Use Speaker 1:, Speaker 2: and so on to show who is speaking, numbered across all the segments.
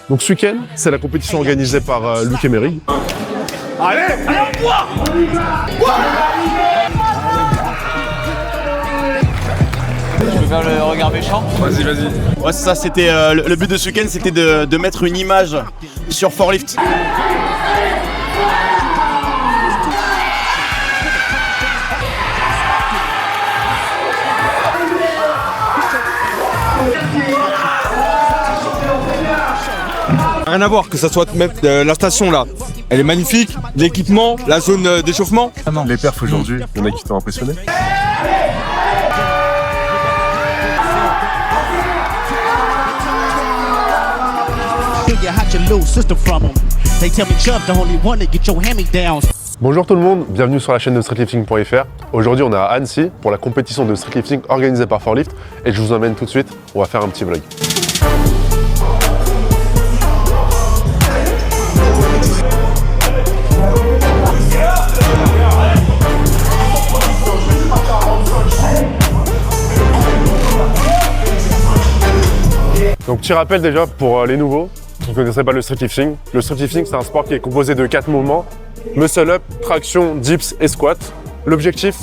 Speaker 1: Donc ce week-end, c'est la compétition organisée par Luc Emery.
Speaker 2: Allez, on voit.
Speaker 3: Tu veux faire le regard méchant?
Speaker 2: Vas-y.
Speaker 4: Ouais, c'est ça, c'était le but de ce week-end, c'était de mettre une image sur Forlift.
Speaker 2: Rien à voir, que ça soit même la station là. Elle est magnifique, l'équipement, la zone d'échauffement.
Speaker 1: Les perfs aujourd'hui, il y en a qui t'ont impressionné. Bonjour tout le monde, bienvenue sur la chaîne de streetlifting.fr. Aujourd'hui on est à Annecy pour la compétition de streetlifting organisée par Forlift et je vous emmène tout de suite, on va faire un petit vlog. Donc petit rappel déjà pour les nouveaux qui ne connaisseraient pas le streetlifting. Le streetlifting c'est un sport qui est composé de 4 mouvements: muscle up, traction, dips et squat. L'objectif,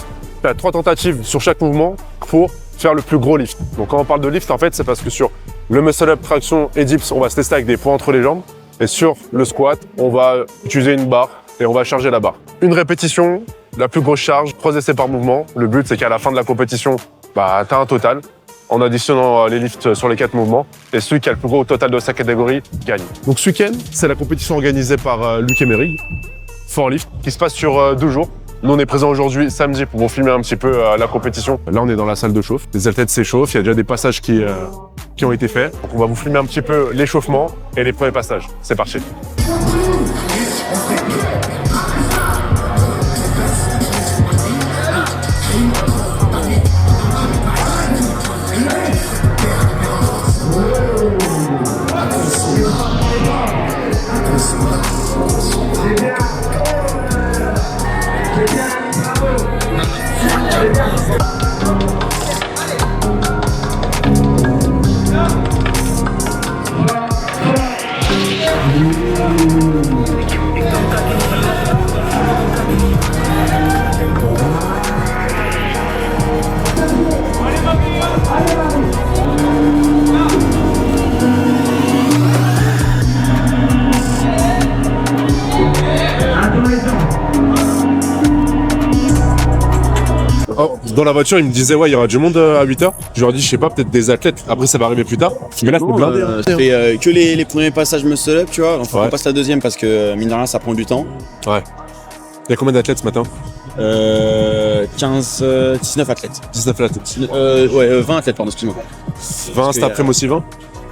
Speaker 1: tu as 3 tentatives sur chaque mouvement pour faire le plus gros lift. Donc quand on parle de lift en fait c'est parce que sur le muscle up, traction et dips on va se tester avec des poids entre les jambes et sur le squat on va utiliser une barre et on va charger la barre. Une répétition, la plus grosse charge, 3 essais par mouvement. Le but c'est qu'à la fin de la compétition, tu as un total en additionnant les lifts sur les 4 mouvements. Et celui qui a le plus gros total de sa catégorie gagne. Donc ce week-end, c'est la compétition organisée par Luc Emery, Forlift, qui se passe sur 2 jours. Nous on est présents aujourd'hui samedi pour vous filmer un petit peu la compétition. Là on est dans la salle de chauffe, les athlètes s'échauffent, il y a déjà des passages qui ont été faits. Donc on va vous filmer un petit peu l'échauffement et les premiers passages. C'est parti. Dans la voiture, il me disait ouais, il y aura du monde à 8h. Je leur ai dit, je sais pas, peut-être des athlètes. Après, ça va arriver plus tard. Mais là, c'est blindé.
Speaker 4: Ça fait que les premiers passages muscle up, tu vois. Enfin, on passe la deuxième parce que mine de rien, ça prend du temps.
Speaker 1: Ouais. Il y a combien d'athlètes ce matin?
Speaker 4: 19 athlètes.
Speaker 1: 19 athlètes.
Speaker 4: 20 athlètes, pardon, excuse-moi.
Speaker 1: 20 cet après-midi aussi 20?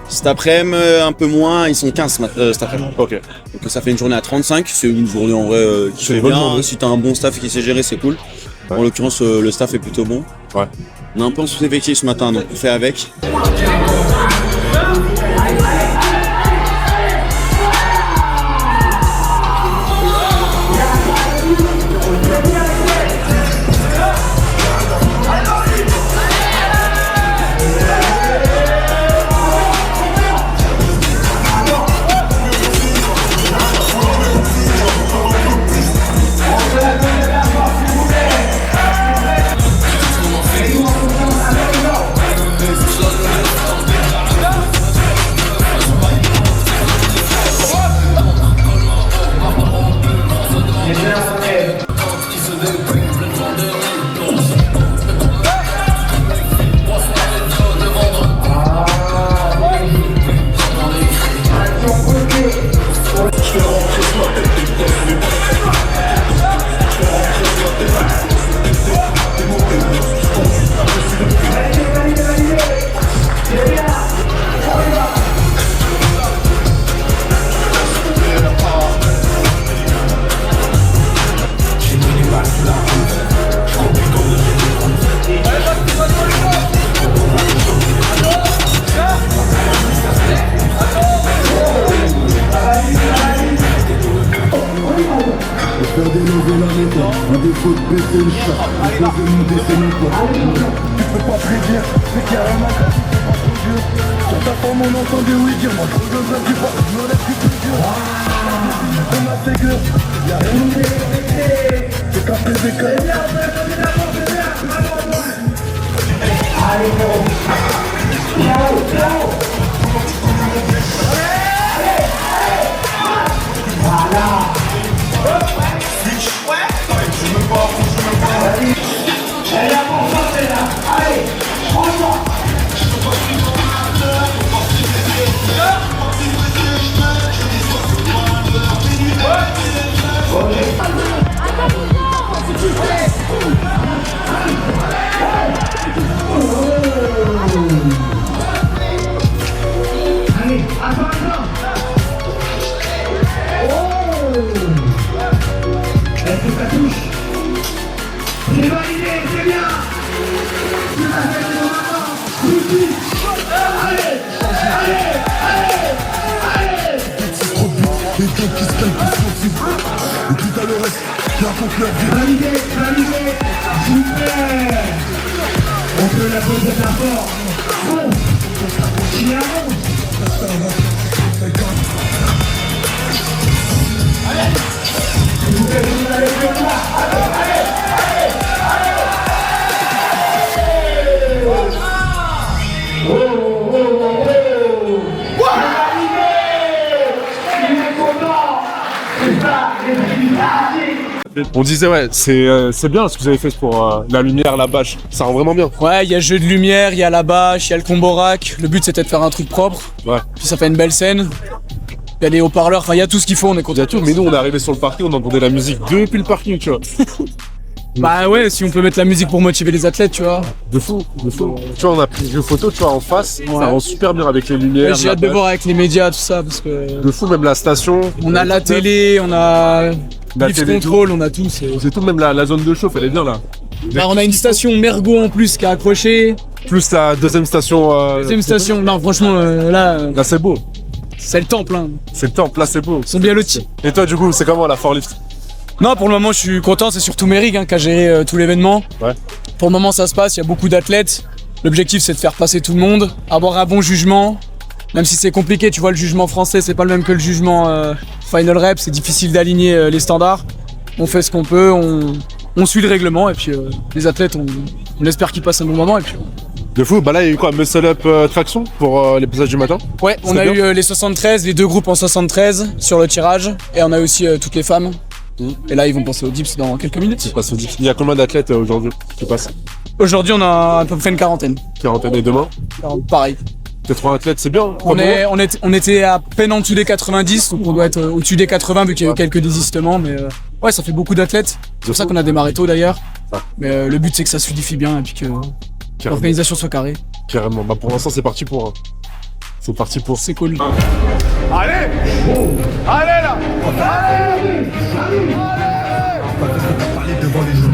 Speaker 4: Cet après-midi, un peu moins, ils sont 15 cet après-midi.
Speaker 1: Ok.
Speaker 4: Donc ça fait une journée à 35, c'est une journée en vrai qui fait bien. Si t'as un bon staff qui sait gérer, c'est cool. Ouais. En l'occurrence, le staff est plutôt bon.
Speaker 1: Ouais.
Speaker 4: On est un peu en sous-effectif ce matin, donc on fait avec.
Speaker 5: Un défaut de baisser le chat, il faut de nous baisser nos potes. Tu peux pas prédire, c'est carrément quand tu fais pas trop dur. Ta femme on entendait oui dire moi trop de blagues du pas, je me lève du plaisir. On a fait que y'a rien de fait. C'est qu'un peu décalé. Allez frérot. Voilà. Elle est à mon sens, elle est là. Allez, prends-toi. Allez, attends. Est-ce que ça touche? C'est validé, c'est bien. Les deux qui se calment plus sensibles. Et tout à le reste, la conclure. Validé, super. On peut la poser de la force. Bon, qui avance.
Speaker 1: On disait ouais, c'est bien ce que vous avez fait pour la lumière, la bâche. Ça rend vraiment bien.
Speaker 6: Ouais, il y a jeu de lumière, il y a la bâche, il y a le combo rack. Le but c'était de faire un truc propre.
Speaker 1: Ouais.
Speaker 6: Puis ça fait une belle scène. Il y a des haut-parleurs, enfin il y a tout ce qu'il faut, on est content.
Speaker 1: Mais nous on est arrivé sur le parking, on entendait la musique depuis le parking, tu vois.
Speaker 6: Bah ouais, si on peut mettre la musique pour motiver les athlètes, tu vois.
Speaker 1: De fou. Tu vois, on a pris des photos, tu vois, en face.
Speaker 6: Ouais.
Speaker 1: Ça rend super bien avec les lumières.
Speaker 6: Ouais, j'ai hâte de voir avec les médias, tout ça, parce que...
Speaker 1: De fou, même la station.
Speaker 6: On a la télé, on a...
Speaker 1: La
Speaker 6: Lift
Speaker 1: télé,
Speaker 6: control, on a tout.
Speaker 1: C'est tout, même la zone de chauffe, elle est bien là.
Speaker 6: Bah, on a une station Mergo en plus qui est accrochée.
Speaker 1: Plus la deuxième station.
Speaker 6: Deuxième station, non franchement là
Speaker 1: Là c'est beau.
Speaker 6: c'est le temple, hein.
Speaker 1: C'est le temple, là c'est beau.
Speaker 6: Ils sont bien lotis.
Speaker 1: Et toi du coup, c'est comment la forklift?
Speaker 6: Non, pour le moment je suis content, c'est surtout Mérig qui a géré tout l'événement.
Speaker 1: Ouais.
Speaker 6: Pour le moment ça se passe, il y a beaucoup d'athlètes. L'objectif c'est de faire passer tout le monde, avoir un bon jugement. Même si c'est compliqué, tu vois, le jugement français c'est pas le même que le jugement Final Rep, c'est difficile d'aligner les standards. On fait ce qu'on peut, on suit le règlement et puis les athlètes on espère qu'ils passent un bon moment et puis...
Speaker 1: De fou, bah là il y a eu quoi? Muscle Up Traction pour l'épisode du matin?
Speaker 6: Ouais, on a eu les 73, les deux groupes en 73 sur le tirage et on a aussi toutes les femmes. Et là ils vont passer au dips dans quelques minutes.
Speaker 1: Il y a combien d'athlètes aujourd'hui qui passent?
Speaker 6: Aujourd'hui on a à peu près une quarantaine.
Speaker 1: Quarantaine, et demain?
Speaker 6: Pareil.
Speaker 1: 80 athlètes, c'est bien.
Speaker 6: On était à peine en dessous des 90, donc on doit être au-dessus des 80 vu qu'il y a eu quelques désistements, mais ouais, ça fait beaucoup d'athlètes. C'est pour ça qu'on a démarré tôt d'ailleurs.
Speaker 1: Ouais.
Speaker 6: Mais le but c'est que ça solidifie bien et puis que l'organisation soit carrée.
Speaker 1: Carrément. Bah pour l'instant c'est parti pour. C'est parti pour.
Speaker 6: C'est cool.
Speaker 1: Allez! Allez là! Allez!
Speaker 5: Parler devant les gens.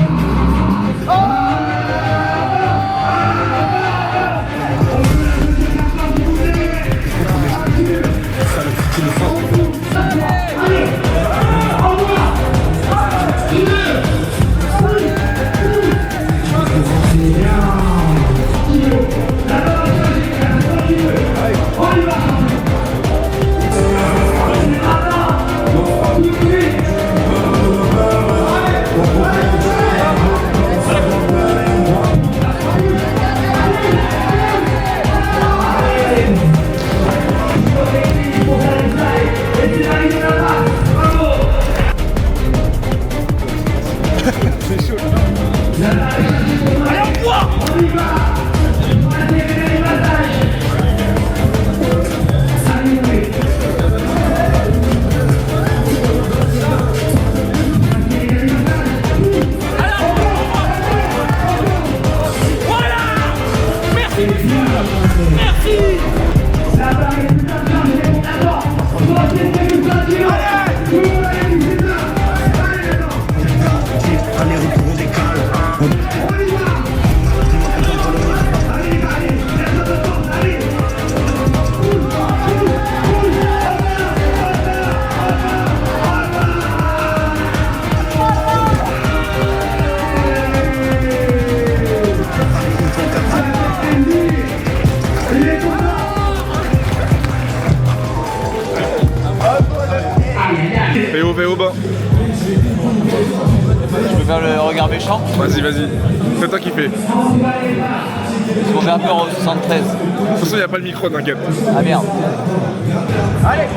Speaker 2: Fais au bas.
Speaker 3: Je peux faire le regard méchant.
Speaker 2: Vas-y. C'est toi qui fais. De
Speaker 3: Parce qu'on fait un peu en 73.
Speaker 2: toute façon, il n'y a pas le micro, t'inquiète.
Speaker 3: Ah merde. Allez.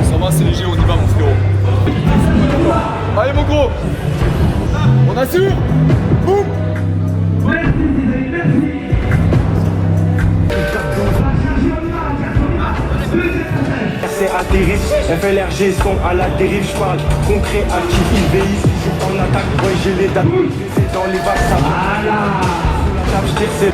Speaker 2: Ça va, c'est léger, on y va, mon frérot. Allez, mon gros. On assure. Boum.
Speaker 7: C'est atterri, FLRG sont à la dérive, je parle concret à qui ils veillent, joue en attaque, ouais j'ai les dates, c'est dans les vagues, ça va. Sous la table, je tire, c'est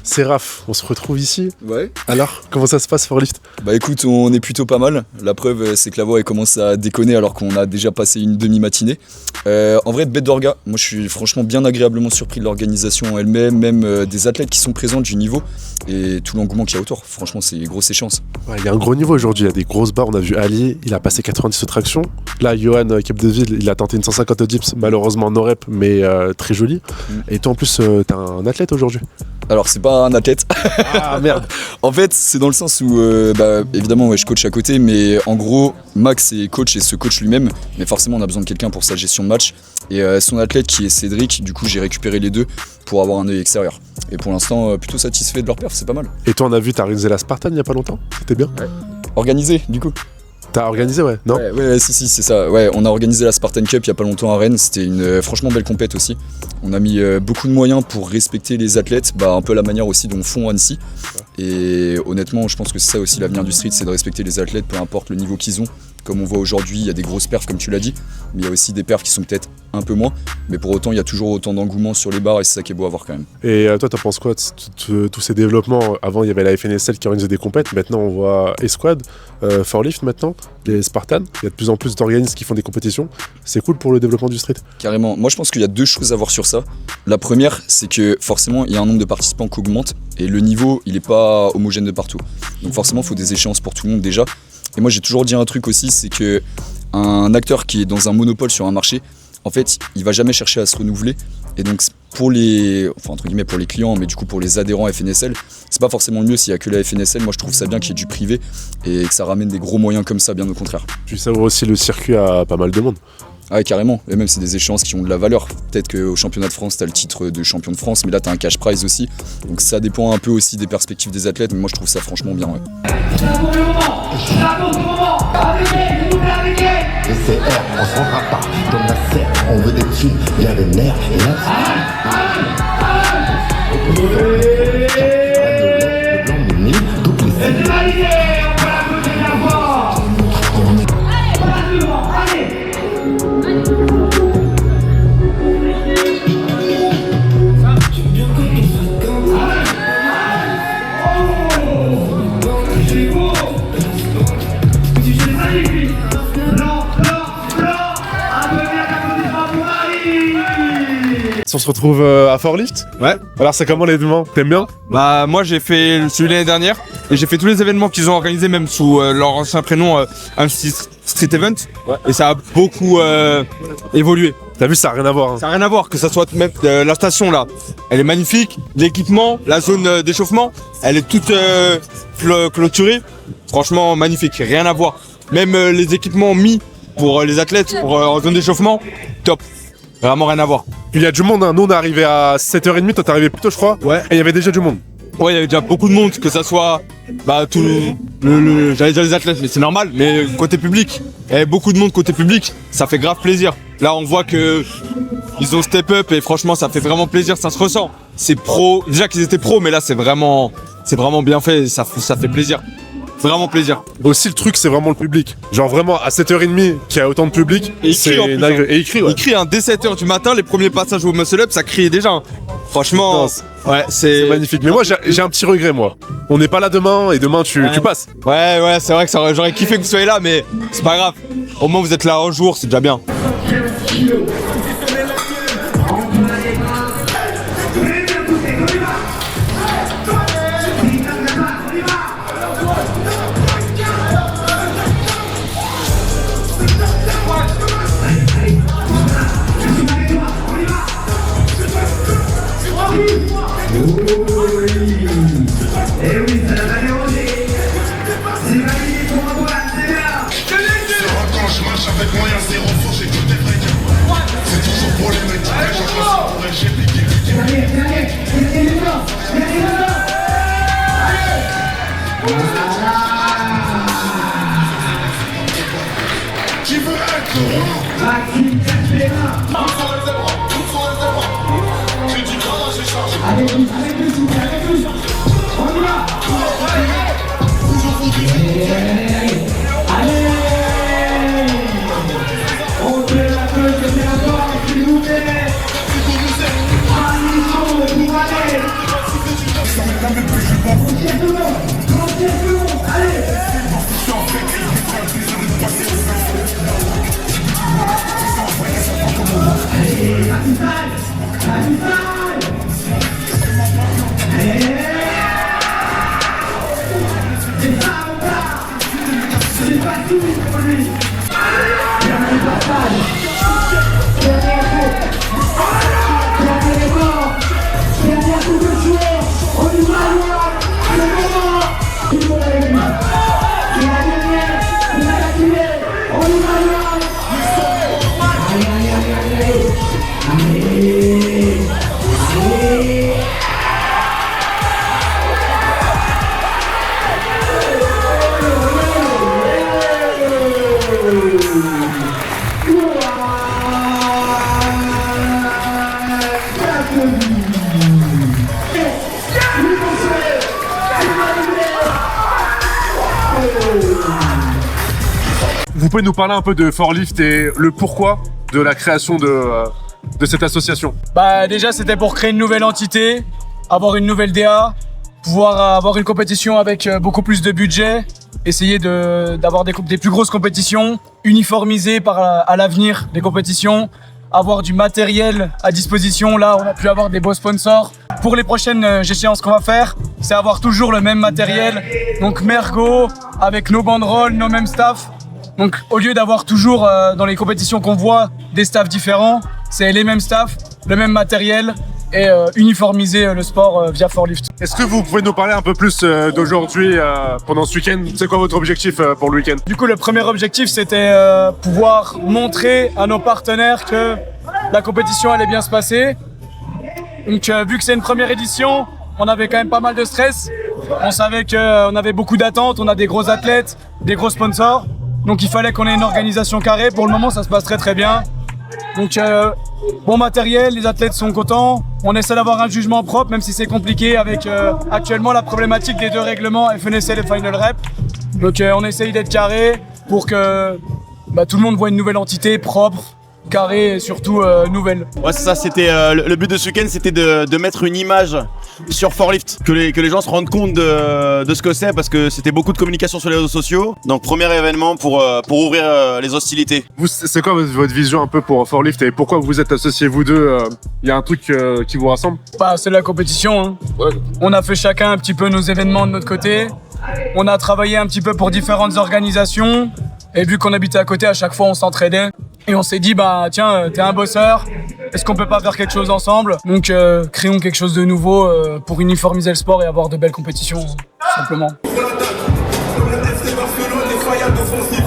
Speaker 1: C'est Raph, on se retrouve ici.
Speaker 8: Ouais.
Speaker 1: Alors, comment ça se passe Forlift?
Speaker 8: Bah écoute, on est plutôt pas mal. La preuve, c'est que la voix elle commence à déconner alors qu'on a déjà passé une demi-matinée. En vrai, bête d'orga. Moi, je suis franchement bien agréablement surpris de l'organisation elle-même, même des athlètes qui sont présents, du niveau et tout l'engouement qu'il y a autour. Franchement, c'est grosse échéance.
Speaker 1: Ouais, il y a un gros niveau aujourd'hui, il y a des grosses barres. On a vu Ali, il a passé 90 traction. Là, Johan Capdeville, il a tenté une 150 dips, malheureusement no rep, mais très joli. Et toi, en plus, t'es un athlète aujourd'hui.
Speaker 8: Alors, c'est pas un athlète.
Speaker 1: Ah merde.
Speaker 8: En fait, c'est dans le sens où, évidemment, ouais, je coach à côté, mais en gros, Max est coach et se coach lui-même. Mais forcément, on a besoin de quelqu'un pour sa gestion de match. Et son athlète qui est Cédric, du coup, j'ai récupéré les deux pour avoir un œil extérieur. Et pour l'instant, plutôt satisfait de leur perf, c'est pas mal.
Speaker 1: Et toi, on a vu, t'as organisé la Spartan il y a pas longtemps. C'était bien.
Speaker 8: Ouais. Organisé, du coup.
Speaker 1: T'as organisé, ouais, non?
Speaker 8: Ouais, si, c'est ça. Ouais, on a organisé la Spartan Cup il y a pas longtemps à Rennes. C'était une franchement belle compète aussi. On a mis beaucoup de moyens pour respecter les athlètes, un peu à la manière aussi dont font Annecy. Et honnêtement, je pense que c'est ça aussi l'avenir du street, c'est de respecter les athlètes, peu importe le niveau qu'ils ont. Comme on voit aujourd'hui, il y a des grosses perfs comme tu l'as dit, mais il y a aussi des perfs qui sont peut-être un peu moins. Mais pour autant, il y a toujours autant d'engouement sur les bars et c'est ça qui est beau à voir quand même.
Speaker 1: Et toi, t'en penses quoi de tous ces développements? Avant, il y avait la FNSL qui organisait des compètes. Maintenant, on voit Esquad, Forlift maintenant, les Spartans. Il y a de plus en plus d'organismes qui font des compétitions. C'est cool pour le développement du street.
Speaker 8: Carrément. Moi, je pense qu'il y a deux choses à voir sur ça. La première, c'est que forcément, il y a un nombre de participants qui augmente et le niveau, il n'est pas homogène de partout. Donc forcément, il faut des échéances pour tout le monde déjà. Et moi, j'ai toujours dit un truc aussi, c'est que un acteur qui est dans un monopole sur un marché, en fait, il va jamais chercher à se renouveler. Et donc, pour les, entre guillemets, pour les clients, mais du coup pour les adhérents FNSL, c'est pas forcément le mieux s'il y a que la FNSL. Moi, je trouve ça bien qu'il y ait du privé et que ça ramène des gros moyens comme ça, bien au contraire.
Speaker 1: Tu sais aussi le circuit à pas mal de monde.
Speaker 8: Ah ouais, carrément. Et même, c'est des échéances qui ont de la valeur. Peut-être qu'au championnat de France, t'as le titre de champion de France, mais là, t'as un cash prize aussi. Donc, ça dépend un peu aussi des perspectives des athlètes, mais moi, je trouve ça franchement bien, ouais.
Speaker 5: CR, on se rendra pas comme la serre, on veut des tubes, bien des nerfs et là. Le blanc de mille, toutes les
Speaker 1: On se retrouve à Forlift.
Speaker 2: Ouais.
Speaker 1: Alors, c'est comment l'événement? T'aimes bien?
Speaker 2: Bah moi j'ai fait celui de l'année dernière et j'ai fait tous les événements qu'ils ont organisés même sous leur ancien prénom Annecy Street Event.
Speaker 1: Ouais.
Speaker 2: Et ça a beaucoup évolué.
Speaker 1: T'as vu, ça a rien à voir. Hein.
Speaker 2: Ça n'a rien à voir, que ça soit même la station là, elle est magnifique, l'équipement, la zone d'échauffement, elle est toute clôturée, franchement magnifique, rien à voir. Même les équipements mis pour les athlètes, en zone d'échauffement, top. Vraiment rien à voir.
Speaker 1: Il y a du monde, hein. Nous on est arrivé à 7h30, toi t'es arrivé plus tôt je crois.
Speaker 2: Ouais.
Speaker 1: Et il y avait déjà du monde.
Speaker 2: Ouais, il y avait déjà beaucoup de monde, que ça soit tout j'allais dire les athlètes, mais c'est normal, mais côté public. Il y avait beaucoup de monde côté public, ça fait grave plaisir. Là, on voit que ils ont step up et franchement, ça fait vraiment plaisir, ça se ressent. C'est pro, déjà qu'ils étaient pros, mais là, c'est vraiment bien fait, ça fait plaisir. Vraiment plaisir.
Speaker 1: Aussi le truc c'est vraiment le public. Genre vraiment à 7h30 qu'il y a autant de public,
Speaker 2: Et il
Speaker 1: c'est
Speaker 2: crie en plus,
Speaker 1: une agre-
Speaker 2: hein.
Speaker 1: Et il crie, ouais.
Speaker 2: Il crie dès 7h du matin, les premiers passages au muscle up, ça criait déjà. Hein. Franchement,
Speaker 1: Non,
Speaker 2: ouais,
Speaker 1: C'est magnifique. Mais moi j'ai un petit regret moi. On n'est pas là demain et demain tu passes.
Speaker 2: Ouais, c'est vrai que j'aurais kiffé que vous soyez là, mais c'est pas grave. Au moins vous êtes là un jour, c'est déjà bien.
Speaker 5: Quand je marche avec moyen zéro faux, j'ai tout des vrais gars. C'est toujours pour les mecs qui pêchent, je pense pour j'ai piqué. Qui veut être roi? J'ai dit comment j'ai chargé.
Speaker 1: Vous pouvez nous parler un peu de Forlift et le pourquoi de la création de cette association?
Speaker 6: Bah déjà c'était pour créer une nouvelle entité, avoir une nouvelle DA, pouvoir avoir une compétition avec beaucoup plus de budget, essayer d'avoir des plus grosses compétitions, uniformiser à l'avenir les compétitions, avoir du matériel à disposition. Là on a pu avoir des beaux sponsors. Pour les prochaines échéances qu'on va faire, c'est avoir toujours le même matériel, donc Mergo avec nos banderoles, nos mêmes staffs. Donc au lieu d'avoir toujours dans les compétitions qu'on voit des staffs différents, c'est les mêmes staffs, le même matériel et uniformiser le sport via Forlift.
Speaker 1: Est-ce que vous pouvez nous parler un peu plus d'aujourd'hui pendant ce week-end? C'est quoi votre objectif pour le week-end?
Speaker 6: Du coup le premier objectif c'était pouvoir montrer à nos partenaires que la compétition allait bien se passer. Donc vu que c'est une première édition, on avait quand même pas mal de stress. On savait qu'on avait beaucoup d'attentes, on a des gros athlètes, des gros sponsors. Donc il fallait qu'on ait une organisation carrée. Pour le moment ça se passe très bien. Donc bon matériel, les athlètes sont contents. On essaie d'avoir un jugement propre même si c'est compliqué avec actuellement la problématique des deux règlements FNSL et Final Rep. Donc on essaye d'être carré pour que tout le monde voit une nouvelle entité propre, carrée et surtout nouvelle.
Speaker 9: Ouais c'est ça, c'était le but de ce week-end, c'était de mettre une image sur Forlift, que les gens se rendent compte de ce que c'est, parce que c'était beaucoup de communication sur les réseaux sociaux. Donc premier événement pour ouvrir les hostilités.
Speaker 1: Vous, c'est quoi votre vision un peu pour Forlift et pourquoi vous êtes associés vous deux? Il y a un truc qui vous rassemble?
Speaker 6: C'est la compétition, hein. Ouais. On a fait chacun un petit peu nos événements de notre côté. On a travaillé un petit peu pour différentes organisations. Et vu qu'on habitait à côté, à chaque fois on s'entraidait. Et on s'est dit, tiens, t'es un bosseur, est-ce qu'on peut pas faire quelque chose ensemble? Donc créons quelque chose de nouveau pour uniformiser le sport et avoir de belles compétitions, tout simplement.
Speaker 5: Pour la date, comme le FC Barcelone, les failles d'offensive.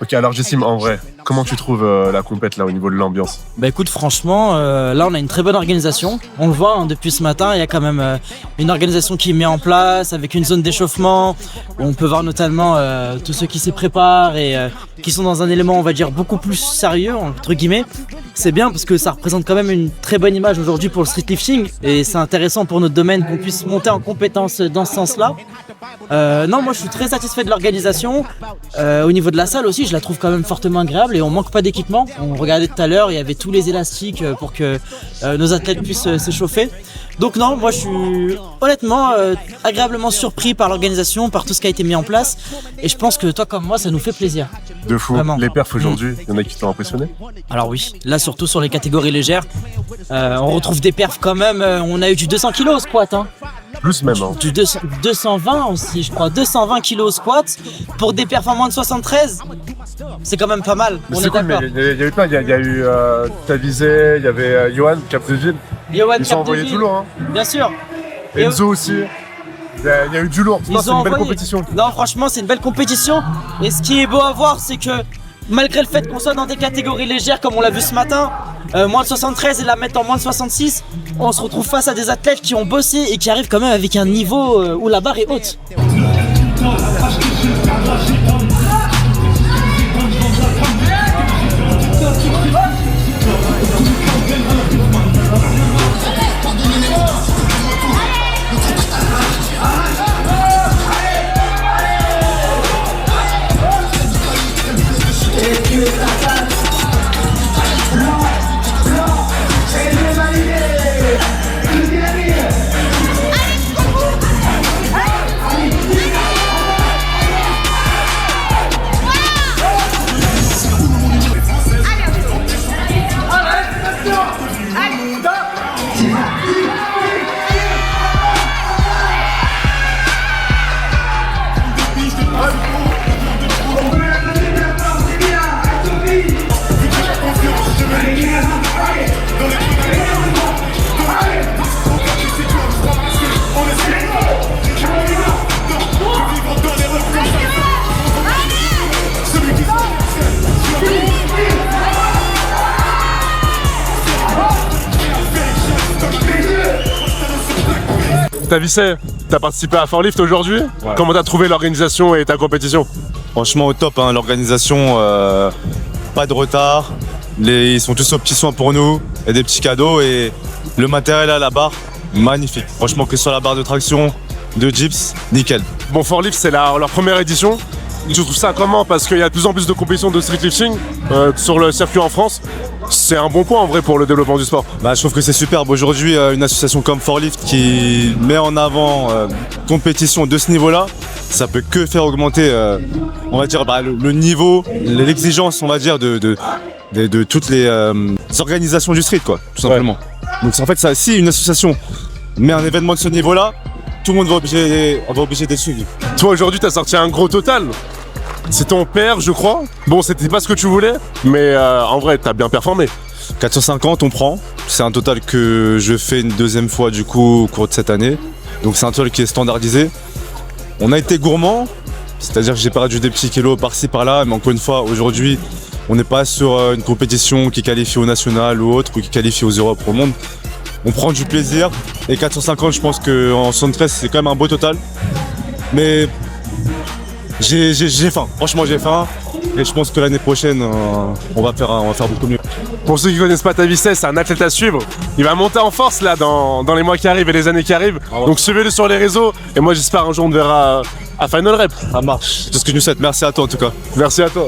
Speaker 1: Ok, alors Jessim, en vrai, comment tu trouves la compète là au niveau de l'ambiance?
Speaker 10: Bah écoute, franchement, là on a une très bonne organisation. On le voit hein, depuis ce matin, il y a quand même une organisation qui est mise en place avec une zone d'échauffement. Où on peut voir notamment tous ceux qui s'y préparent et qui sont dans un élément, on va dire, beaucoup plus sérieux, entre guillemets. C'est bien parce que ça représente quand même une très bonne image aujourd'hui pour le streetlifting et c'est intéressant pour notre domaine qu'on puisse monter en compétence dans ce sens-là. Non, moi je suis très satisfait de l'organisation. Au niveau de la salle aussi, je la trouve quand même fortement agréable et on manque pas d'équipement. On regardait tout à l'heure, il y avait tous les élastiques pour que nos athlètes puissent s'échauffer. Donc non, moi je suis honnêtement agréablement surpris par l'organisation, par tout ce qui a été mis en place et je pense que toi comme moi ça nous fait plaisir.
Speaker 1: De fou.
Speaker 10: Vraiment.
Speaker 1: Les perfs aujourd'hui, il y en a qui t'ont impressionné?
Speaker 10: Alors oui, là surtout sur les catégories légères, on retrouve des perfs quand même, on a eu du 200 kg au squat hein.
Speaker 1: Plus même hein.
Speaker 10: Du 220 aussi je crois, 220 kg au squat pour des perfs en moins de 73. C'est quand même pas mal,
Speaker 1: Mais
Speaker 10: on
Speaker 1: c'est
Speaker 10: est
Speaker 1: cool, mais
Speaker 10: d'accord.
Speaker 1: il y a eu plein, il y a eu Tavisé, il y avait Johan, Capdeville.
Speaker 10: Johan
Speaker 1: Ils ont envoyé
Speaker 10: Capdeville,
Speaker 1: du lourd hein.
Speaker 10: bien sûr. Et
Speaker 1: Enzo aussi. Il y a eu du lourd. Non, c'est une belle compétition.
Speaker 10: Non, franchement, c'est une belle compétition. Et ce qui est beau à voir, c'est que malgré le fait qu'on soit dans des catégories légères, comme on l'a vu ce matin, moins de 73 et la mettre en moins de 66, on se retrouve face à des athlètes qui ont bossé et qui arrivent quand même avec un niveau où la barre est haute.
Speaker 1: Tavissé, t'as participé à Forlift aujourd'hui.
Speaker 2: Ouais.
Speaker 1: Comment t'as trouvé l'organisation et ta compétition?
Speaker 2: Franchement au top, hein, l'organisation, pas de retard, Ils sont tous aux petits soins pour nous, et des petits cadeaux et le matériel à la barre, magnifique. Franchement, que ce soit la barre de traction, de Gyps, nickel.
Speaker 1: Bon, Forlift, c'est leur première édition. Tu trouves ça comment? Parce qu'il y a de plus en plus de compétitions de street lifting sur le circuit en France. C'est un bon point en vrai pour le développement du sport.
Speaker 2: Bah, je trouve que c'est superbe. Aujourd'hui, une association comme Forlift qui met en avant compétition de ce niveau-là, ça peut que faire augmenter, on va dire, le niveau, l'exigence, on va dire, de toutes les organisations du street, quoi, tout simplement. Ouais. Donc en fait, ça, si une association met un événement de ce niveau-là, tout le monde va obligé d'être suivi.
Speaker 1: Toi, aujourd'hui, tu as sorti un gros total. C'est ton père, je crois. Bon, c'était pas ce que tu voulais, mais en vrai, t'as bien performé.
Speaker 2: 450, on prend. C'est un total que je fais une deuxième fois, du coup, au cours de cette année. Donc c'est un total qui est standardisé. On a été gourmand, c'est-à-dire que j'ai perdu des petits kilos par-ci, par-là, mais encore une fois, aujourd'hui, on n'est pas sur une compétition qui qualifie au national ou autre, ou qui qualifie aux Europes pour le monde. On prend du plaisir, et 450, je pense qu'en 73, c'est quand même un beau total. Mais j'ai faim, franchement j'ai faim, et je pense que l'année prochaine, on va faire beaucoup mieux.
Speaker 1: Pour ceux qui ne connaissent pas Tavissé, c'est un athlète à suivre. Il va monter en force là dans les mois qui arrivent et les années qui arrivent. Donc suivez-le sur les réseaux, et moi j'espère un jour on te verra à Final Rep.
Speaker 2: Ça marche, c'est ce que je nous souhaite. Merci à toi en tout cas.
Speaker 1: Merci à toi.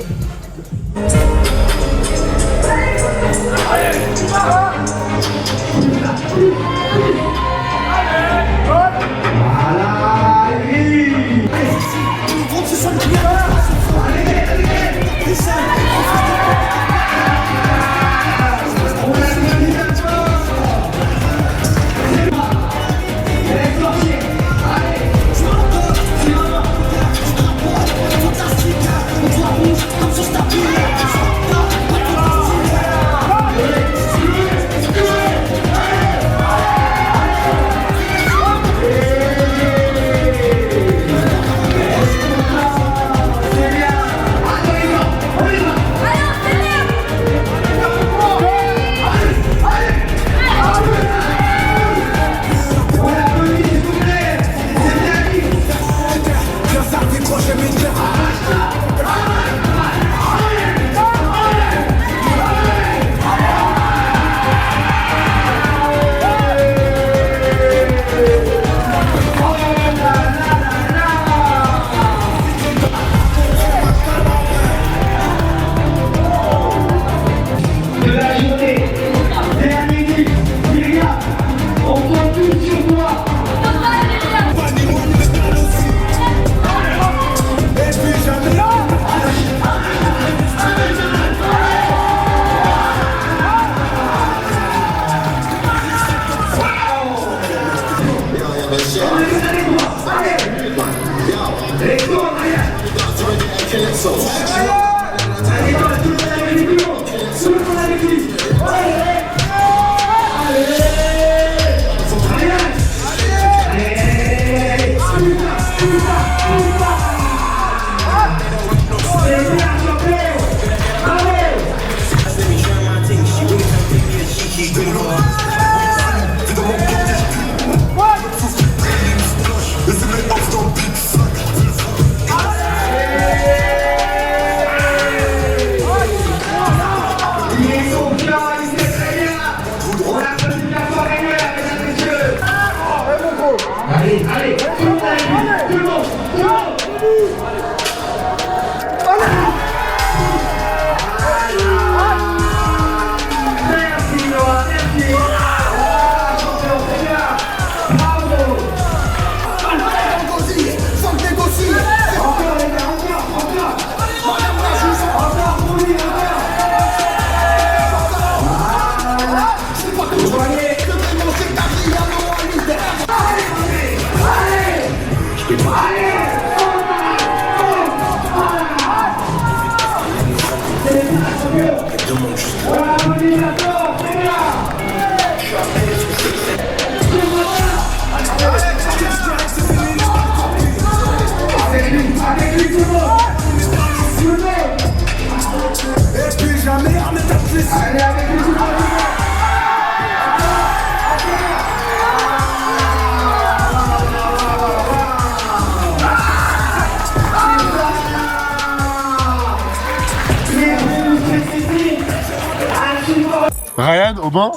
Speaker 1: Ryan, Aubin,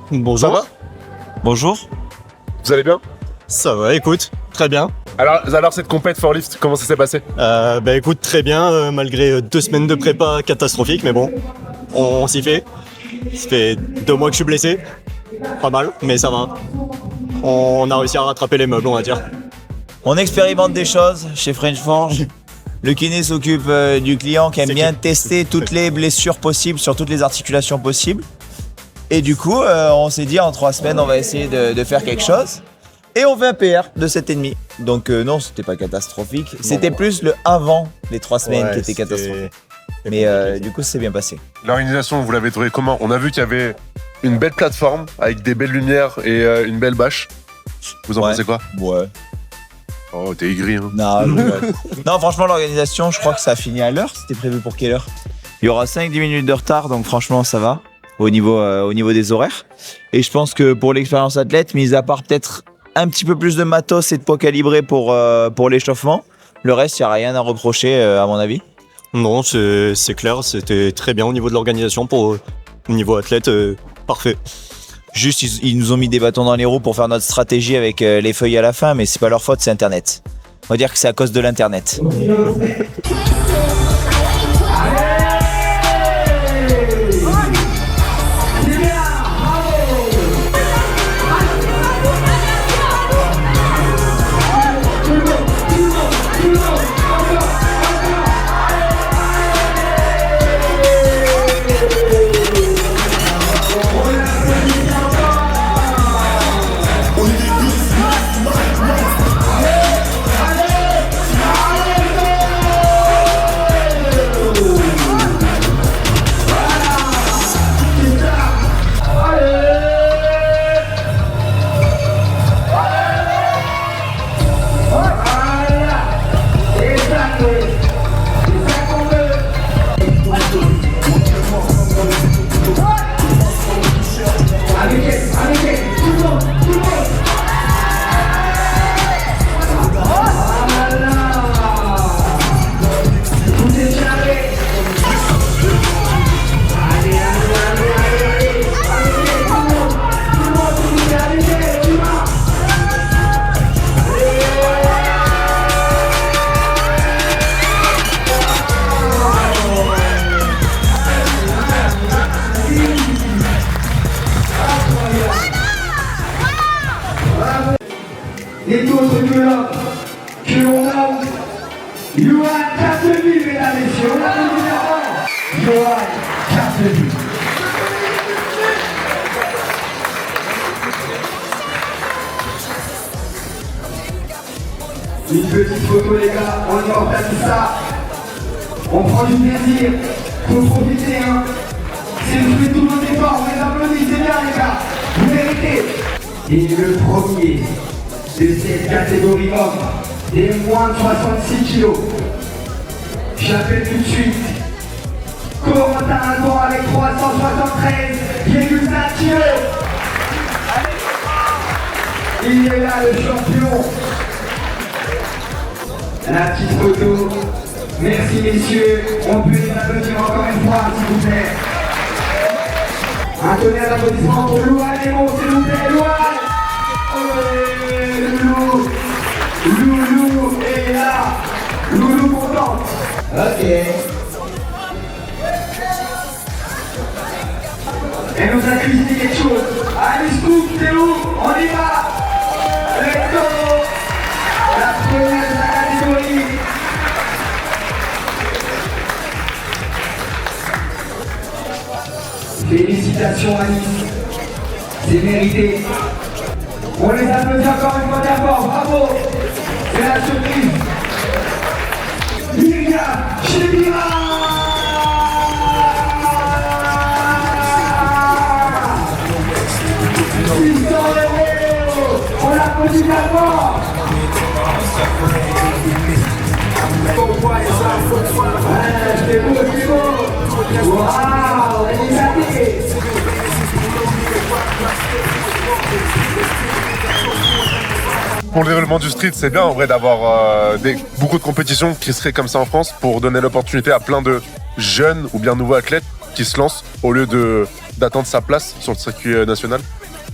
Speaker 11: Bonjour.
Speaker 1: ça va?
Speaker 11: Bonjour.
Speaker 1: Vous allez bien?
Speaker 11: Ça va, écoute, très bien.
Speaker 1: Alors cette compète for lift, comment ça s'est passé?
Speaker 11: Écoute, très bien, malgré 2 semaines de prépa catastrophiques, mais bon, on s'y fait. Ça fait 2 mois que je suis blessé. Pas mal, mais ça va. On a réussi à rattraper les meubles, on va dire.
Speaker 12: On expérimente des choses chez French Forge. Le kiné s'occupe du client qui aime bien tester toutes les blessures possibles sur toutes les articulations possibles. Et du coup, on s'est dit en 3 semaines, on va essayer de faire quelque chose. Et on fait un PR de 7,5. Donc non, c'était pas catastrophique. C'était plus le avant les 3 semaines qui était catastrophique. Mais du coup, c'est bien passé.
Speaker 1: L'organisation, vous l'avez trouvé comment? On a vu qu'il y avait une belle plateforme avec des belles lumières et une belle bâche. Vous en pensez quoi?
Speaker 12: Ouais.
Speaker 1: Oh, t'es aigri, hein.
Speaker 12: Non, franchement, l'organisation, je crois que ça a fini à l'heure. C'était prévu pour quelle heure? Il y aura 5-10 minutes de retard, donc franchement, ça va au niveau des horaires. Et je pense que pour l'expérience athlète, mis à part peut-être un petit peu plus de matos et de poids calibré pour l'échauffement, le reste, il n'y a rien à reprocher, à mon avis.
Speaker 11: Non, c'est clair, c'était très bien au niveau de l'organisation. Au niveau athlète, parfait.
Speaker 12: Juste, ils nous ont mis des bâtons dans les roues pour faire notre stratégie avec les feuilles à la fin, mais c'est pas leur faute, c'est Internet. On va dire que c'est à cause de l'Internet.
Speaker 5: n'est autre que l'homme que l'on nomme Yoann Capdeville, mesdames et messieurs. On a Yoann Capdeville. Une petite photo, les gars, on organise ça. On prend du plaisir, faut profiter, hein. C'est le fruit de tous nos efforts, on les applaudit, c'est bien, les gars. Vous méritez. Et le premier de cette catégorie homme, des moins de 66 kilos. J'appelle tout de suite Corentin Alban avec 373,5 kilos. Il est là, le champion. La petite photo. Merci messieurs. On peut les applaudir encore une fois, s'il vous plaît. Un tonnerre d'applaudissements pour Louane et Mon, s'il vous plaît, Louane. Loulou est là. Loulou contente. Ok. Elle nous a cuisiné quelque chose. Allez, Scoop, c'est où? On y va. Let's go. La première de la catégorie. Félicitations à Nice. C'est mérité. On les applaudit encore une fois d'abord. Bravo. C'est la surprise. Myriam Chébira. On l'applaudit d'abord. C'est beau, c'est beau. Waouh, elle est éclatée.
Speaker 1: Pour le développement du street, c'est bien en vrai d'avoir beaucoup de compétitions qui seraient comme ça en France pour donner l'opportunité à plein de jeunes ou bien nouveaux athlètes qui se lancent au lieu de d'attendre sa place sur le circuit national?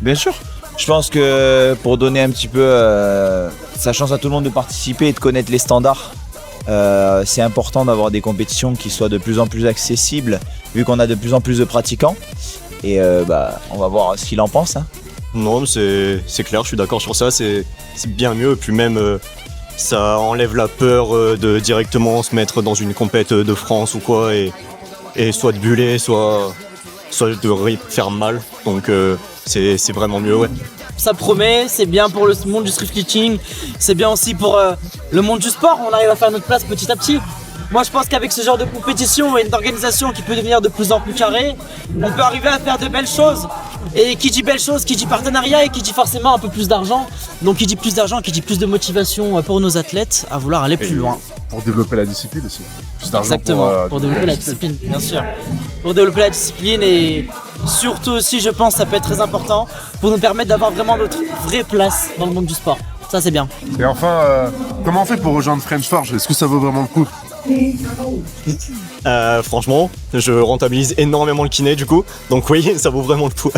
Speaker 12: Bien sûr. Je pense que pour donner un petit peu sa chance à tout le monde de participer et de connaître les standards, c'est important d'avoir des compétitions qui soient de plus en plus accessibles, vu qu'on a de plus en plus de pratiquants. Et on va voir ce qu'il en pense. Hein.
Speaker 11: Non, c'est clair, je suis d'accord sur ça, c'est bien mieux. Puis même, ça enlève la peur de directement se mettre dans une compète de France ou quoi, et soit de buller, soit de faire mal. Donc c'est vraiment mieux, ouais.
Speaker 10: Ça promet, c'est bien pour le monde du street fishing, c'est bien aussi pour le monde du sport, on arrive à faire notre place petit à petit. Moi je pense qu'avec ce genre de compétition et d'organisation qui peut devenir de plus en plus carré, on peut arriver à faire de belles choses. Et qui dit belles choses, qui dit partenariat et qui dit forcément un peu plus d'argent. Donc qui dit plus d'argent, qui dit plus de motivation pour nos athlètes à vouloir aller plus loin.
Speaker 1: Pour développer la discipline aussi. Plus d'argent.
Speaker 10: Exactement, pour développer la discipline, bien sûr. Pour développer la discipline et surtout aussi, je pense, ça peut être très important pour nous permettre d'avoir vraiment notre vraie place dans le monde du sport. Ça, c'est bien.
Speaker 1: Et enfin, comment on fait pour rejoindre French Forge? Est-ce que ça vaut vraiment le coup?
Speaker 11: Franchement, je rentabilise énormément le kiné du coup, donc oui, ça vaut vraiment le coup.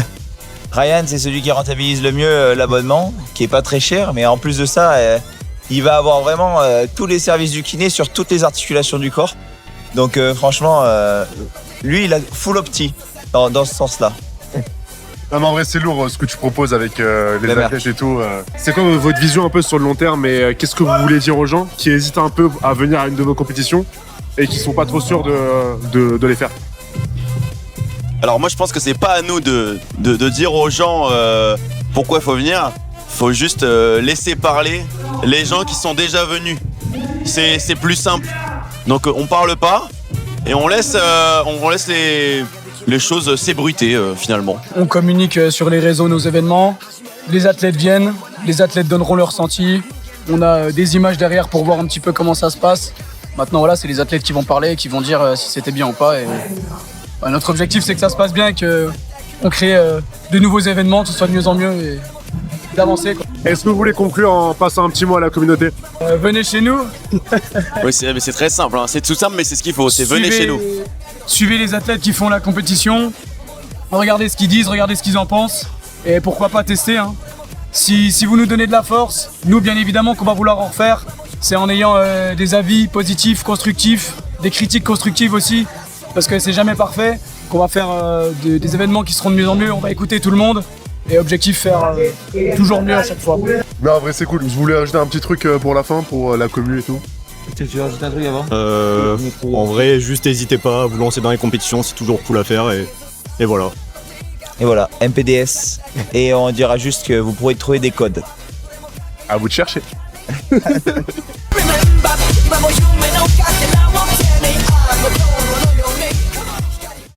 Speaker 12: Ryan, c'est celui qui rentabilise le mieux l'abonnement, qui est pas très cher, mais en plus de ça, il va avoir vraiment tous les services du kiné sur toutes les articulations du corps. Donc franchement, lui, il a full opti dans ce sens-là.
Speaker 1: Non mais en vrai c'est lourd ce que tu proposes avec les athlètes et tout. C'est quoi votre vision un peu sur le long terme et qu'est-ce que vous voulez dire aux gens qui hésitent un peu à venir à une de vos compétitions et qui sont pas trop sûrs de les faire?
Speaker 9: Alors moi je pense que c'est pas à nous de dire aux gens pourquoi il faut venir. Faut juste laisser parler les gens qui sont déjà venus. C'est plus simple. Donc on parle pas et on laisse les choses s'ébruiter finalement.
Speaker 6: On communique sur les réseaux nos événements, les athlètes viennent, les athlètes donneront leur ressenti, on a des images derrière pour voir un petit peu comment ça se passe. Maintenant voilà, c'est les athlètes qui vont parler et qui vont dire si c'était bien ou pas. Et, notre objectif c'est que ça se passe bien et qu'on crée de nouveaux événements, que ce soit de mieux en mieux et d'avancer.
Speaker 1: Est-ce que vous voulez conclure en passant un petit mot à la communauté?
Speaker 6: Venez chez nous.
Speaker 9: Oui, c'est très simple, hein. C'est tout simple mais c'est ce qu'il faut, c'est venez chez nous.
Speaker 6: Suivez les athlètes qui font la compétition, regardez ce qu'ils disent, regardez ce qu'ils en pensent, et pourquoi pas tester. Hein. Si vous nous donnez de la force, nous bien évidemment qu'on va vouloir en refaire, c'est en ayant des avis positifs, constructifs, des critiques constructives aussi, parce que c'est jamais parfait, qu'on va faire des événements qui seront de mieux en mieux, on va écouter tout le monde, et objectif faire toujours mieux à chaque fois.
Speaker 1: Mais en vrai c'est cool, je voulais ajouter un petit truc pour la fin, pour la commu et tout.
Speaker 3: Tu veux rajouter un truc avant?
Speaker 11: En vrai, juste n'hésitez pas à vous lancer dans les compétitions, c'est toujours cool à faire et voilà.
Speaker 12: Et voilà, MPDS. Et on dira juste que vous pourrez trouver des codes.
Speaker 1: À vous de chercher.
Speaker 13: Remember,